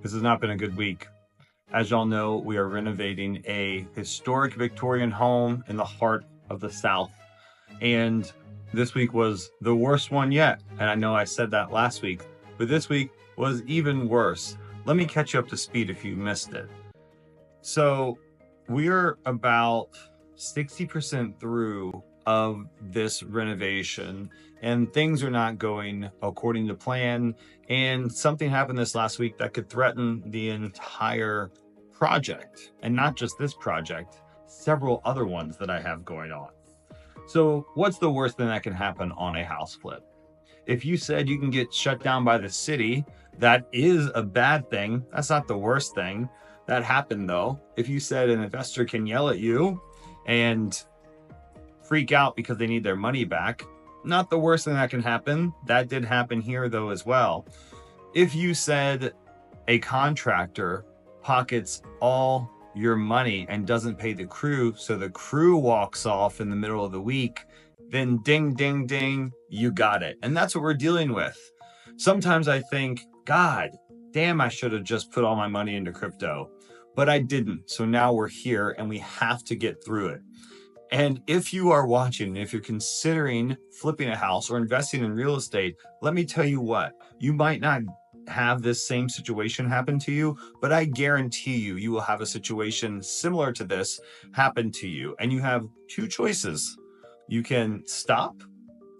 This has not been a good week. As y'all know, we are renovating a historic Victorian home in the heart of the South. And this week was the worst one yet. And I know I said that last week, but this week was even worse. Let me catch you up to speed if you missed it. So we're about 60% through of this renovation, and things are not going according to plan. And something happened this last week that could threaten the entire project, and not just this project, several other ones that I have going on. So what's the worst thing that can happen on a house flip? If you said you can get shut down by the city, that is a bad thing. That's not the worst thing that happened though. If you said an investor can yell at you and freak out because they need their money back, not the worst thing that can happen. That did happen here though as well. If you said a contractor pockets all your money and doesn't pay the crew, so the crew walks off in the middle of the week, then ding, ding, ding, you got it. And that's what we're dealing with. Sometimes I think, God damn, I should have just put all my money into crypto, but I didn't. So now we're here and we have to get through it. And if you are watching, if you're considering flipping a house or investing in real estate, let me tell you what, you might not have this same situation happen to you, but I guarantee you, you will have a situation similar to this happen to you. And you have two choices. You can stop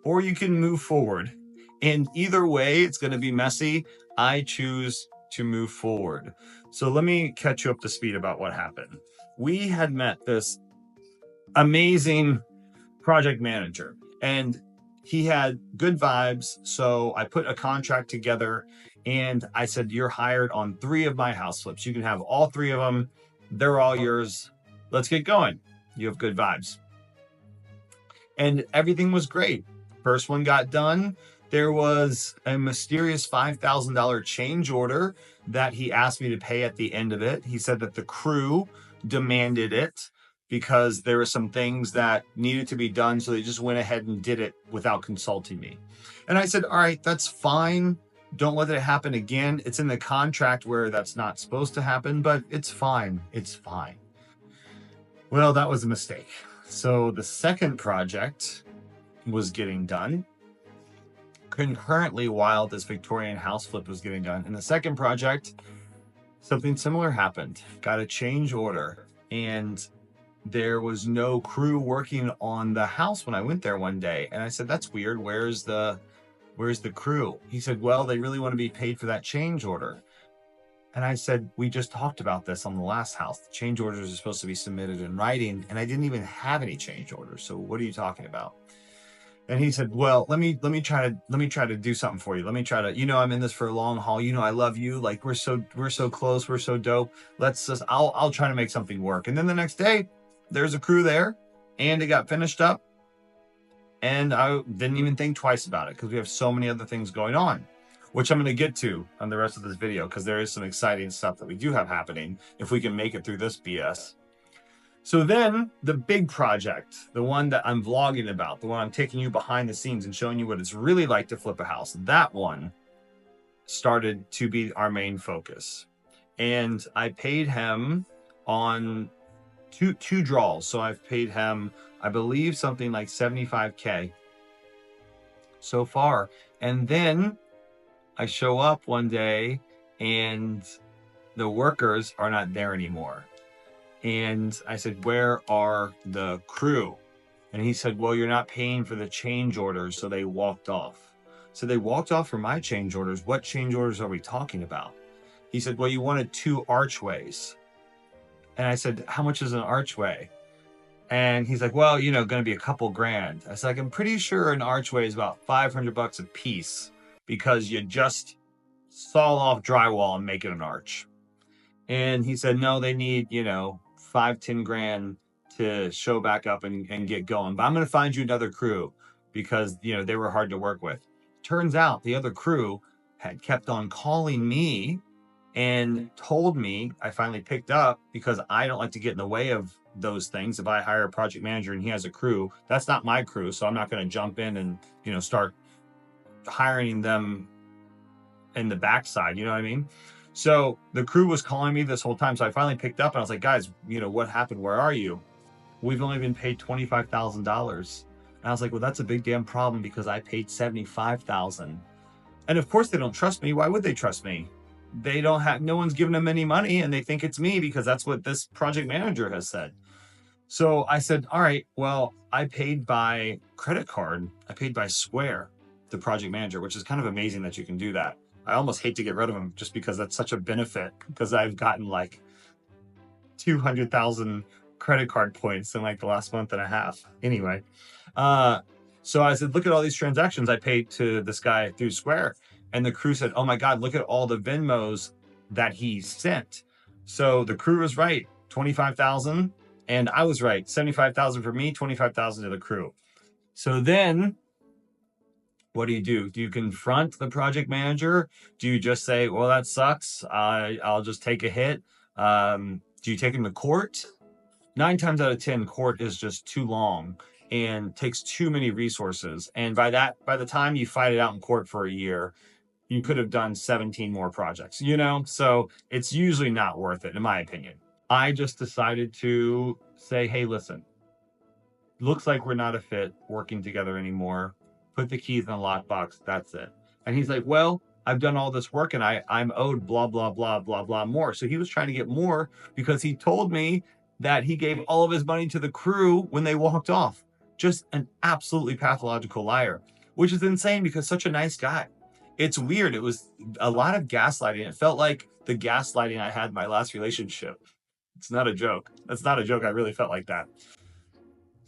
or you can move forward. And either way, it's going to be messy. I choose to move forward. So let me catch you up to speed about what happened. We had met this amazing project manager and he had good vibes. So I put a contract together and I said, you're hired on 3 of my house flips. You can have all 3 of them. They're all yours. Let's get going. You have good vibes. And everything was great. First one got done. There was a mysterious $5,000 change order that he asked me to pay at the end of it. He said that the crew demanded it because there were some things that needed to be done. So they just went ahead and did it without consulting me. And I said, all right, that's fine. Don't let it happen again. It's in the contract where that's not supposed to happen, but it's fine. It's fine. Well, that was a mistake. So the second project was getting done concurrently while this Victorian house flip was getting done. In the second project, something similar happened. Got a change order and there was no crew working on the house when I went there one day. And I said, that's weird. Where's the crew? He said, well, they really want to be paid for that change order. And I said, we just talked about this on the last house. The change orders are supposed to be submitted in writing, and I didn't even have any change orders. So what are you talking about? And he said, well, let me try to do something for you. Let me try to, I'm in this for a long haul. I love you. Like we're so close. We're so dope. I'll try to make something work. And then the next day there's a crew there and it got finished up. And I didn't even think twice about it because we have so many other things going on, which I'm going to get to on the rest of this video because there is some exciting stuff that we do have happening if we can make it through this BS. So then the big project, the one that I'm vlogging about, the one I'm taking you behind the scenes and showing you what it's really like to flip a house, that one started to be our main focus. And I paid him on two draws. So I've paid him, I believe, something like 75K so far. And then I show up one day and the workers are not there anymore. And I said, where are the crew? And he said, well, you're not paying for the change orders. So they walked off. So they walked off for my change orders. What change orders are we talking about? He said, well, you wanted 2 archways. And I said, how much is an archway? And he's like, well, going to be a couple grand. I said, like, I'm pretty sure an archway is about $500 a piece because you just saw off drywall and make it an arch. And he said, no, they need, 5-10 grand to show back up and get going. But I'm going to find you another crew because, they were hard to work with. Turns out the other crew had kept on calling me and told me, I finally picked up because I don't like to get in the way of those things. If I hire a project manager and he has a crew, that's not my crew. So I'm not going to jump in and, start hiring them in the backside. You know what I mean? So the crew was calling me this whole time. So I finally picked up and I was like, guys, what happened? Where are you? We've only been paid $25,000. And I was like, well, that's a big damn problem because I paid $75,000. And of course they don't trust me. Why would they trust me? They don't have, no one's giving them any money and they think it's me because that's what this project manager has said. So I said, all right, well, I paid by credit card. I paid by Square, the project manager, which is kind of amazing that you can do that. I almost hate to get rid of them just because that's such a benefit, because I've gotten like 200,000 credit card points in like the last month and a half. Anyway, so I said, look at all these transactions I paid to this guy through Square. And the crew said, oh my God, look at all the Venmos that he sent. So the crew was right, 25,000. And I was right, 75,000 for me, 25,000 to the crew. So then what do? Do you confront the project manager? Do you just say, well, that sucks, I'll just take a hit? Do you take him to court? 9 times out of 10, court is just too long and takes too many resources. And by the time you fight it out in court for a year, you could have done 17 more projects, So it's usually not worth it, in my opinion. I just decided to say, hey, listen, looks like we're not a fit working together anymore. Put the keys in the lockbox. That's it. And he's like, well, I've done all this work and I'm owed blah, blah, blah, blah, blah more. So he was trying to get more because he told me that he gave all of his money to the crew when they walked off. Just an absolutely pathological liar, which is insane because such a nice guy. It's weird. It was a lot of gaslighting. It felt like the gaslighting I had in my last relationship. It's not a joke. That's not a joke. I really felt like that.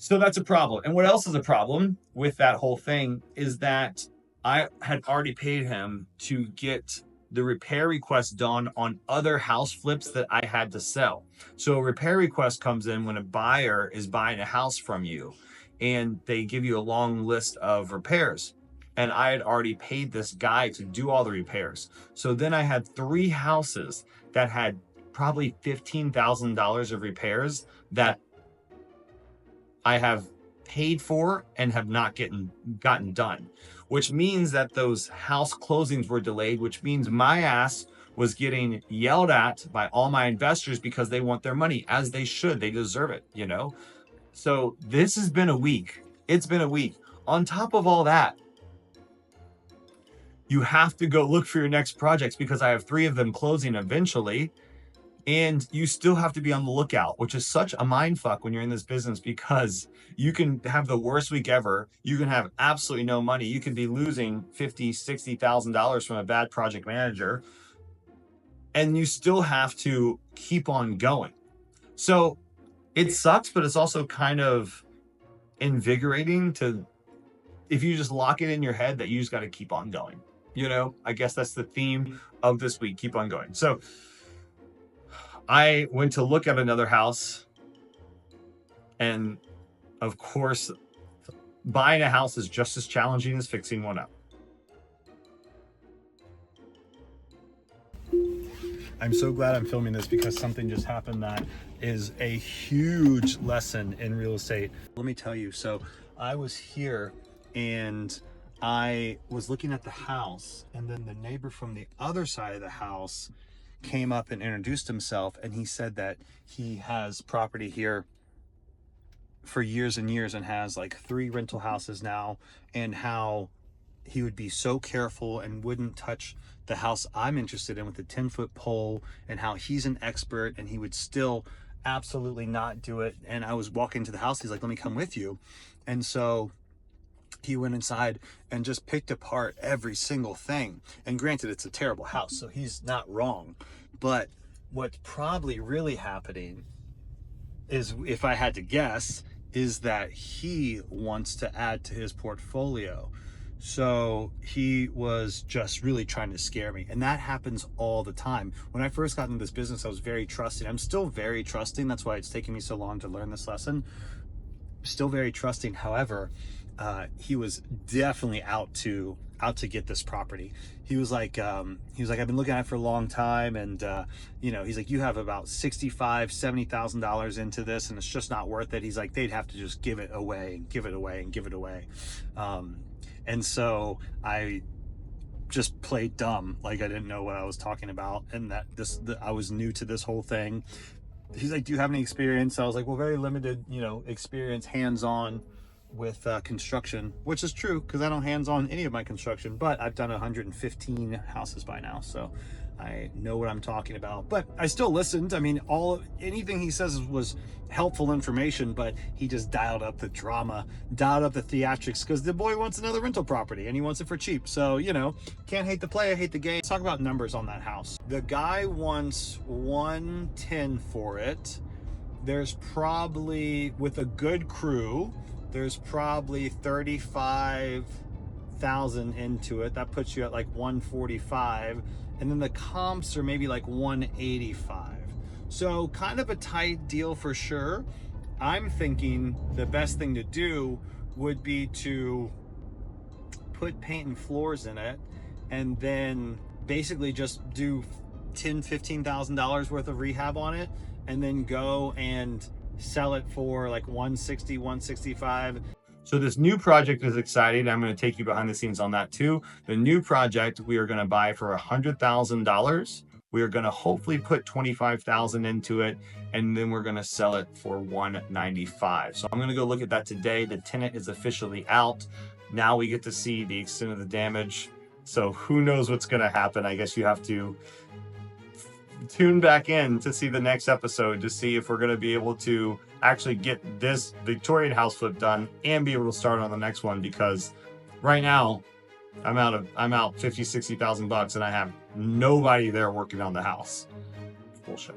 So that's a problem. And what else is a problem with that whole thing is that I had already paid him to get the repair request done on other house flips that I had to sell. So a repair request comes in when a buyer is buying a house from you and they give you a long list of repairs. And I had already paid this guy to do all the repairs. So then I had 3 houses that had probably $15,000 of repairs that I have paid for and have not gotten done, which means that those house closings were delayed, which means my ass was getting yelled at by all my investors because they want their money, as they should. They deserve it, So this has been a week. It's been a week. On top of all that, you have to go look for your next projects because I have 3 of them closing eventually. And you still have to be on the lookout, which is such a mind fuck when you're in this business, because you can have the worst week ever. You can have absolutely no money. You can be losing $50,000, $60,000 from a bad project manager. And you still have to keep on going. So it sucks, but it's also kind of invigorating if you just lock it in your head that you just got to keep on going. I guess that's the theme of this week. Keep on going. So I went to look at another house, and of course, buying a house is just as challenging as fixing one up. I'm so glad I'm filming this because something just happened that is a huge lesson in real estate. Let me tell you, so I was here and I was looking at the house, and then the neighbor from the other side of the house came up and introduced himself, and he said that he has property here for years and years and has like 3 rental houses now, and how he would be so careful and wouldn't touch the house I'm interested in with the 10-foot pole, and how he's an expert and he would still absolutely not do it. And I was walking to the house, he's like, let me come with you. And so he went inside and just picked apart every single thing. And granted, it's a terrible house, so he's not wrong. But what's probably really happening is, if I had to guess, is that he wants to add to his portfolio. So he was just really trying to scare me. And that happens all the time. When I first got into this business, I was very trusting. I'm still very trusting. That's why it's taken me so long to learn this lesson. Still very trusting. However, he was definitely out to get this property. He was like, I've been looking at it for a long time, and he's like, you have about $65,000-$70,000 into this, and it's just not worth it. He's like, they'd have to just give it away and give it away and give it away. And so I just play dumb, like I didn't know what I was talking about, and that I was new to this whole thing. He's like, do you have any experience? I was like, well, very limited, you know, experience hands-on with construction, which is true because I don't hands-on any of my construction, but I've done 115 houses by now, so I know what I'm talking about. But I still listened. I mean, anything he says was helpful information, but he just dialed up the drama, dialed up the theatrics, because the boy wants another rental property and he wants it for cheap. So, you know, can't hate the player, hate the game. Let's talk about numbers on that house. The guy wants 110 for it. There's probably, with a good crew, there's probably 35,000 into it. That puts you at like 145. And then the comps are maybe like 185. So kind of a tight deal for sure. I'm thinking the best thing to do would be to put paint and floors in it and then basically just do $10,000-$15,000 worth of rehab on it and then go and sell it for like 160, 165. So this new project is exciting. I'm going to take you behind the scenes on that too. The new project we are going to buy for $100,000. We are going to hopefully put 25,000 into it, and then we're going to sell it for 195. So I'm going to go look at that today. The tenant is officially out. Now we get to see the extent of the damage. So who knows what's going to happen? I guess you have to tune back in to see the next episode to see if we're going to be able to actually get this Victorian house flip done and be able to start on the next one, because right now I'm out 50, 60,000 bucks and I have nobody there working on the house. Bullshit.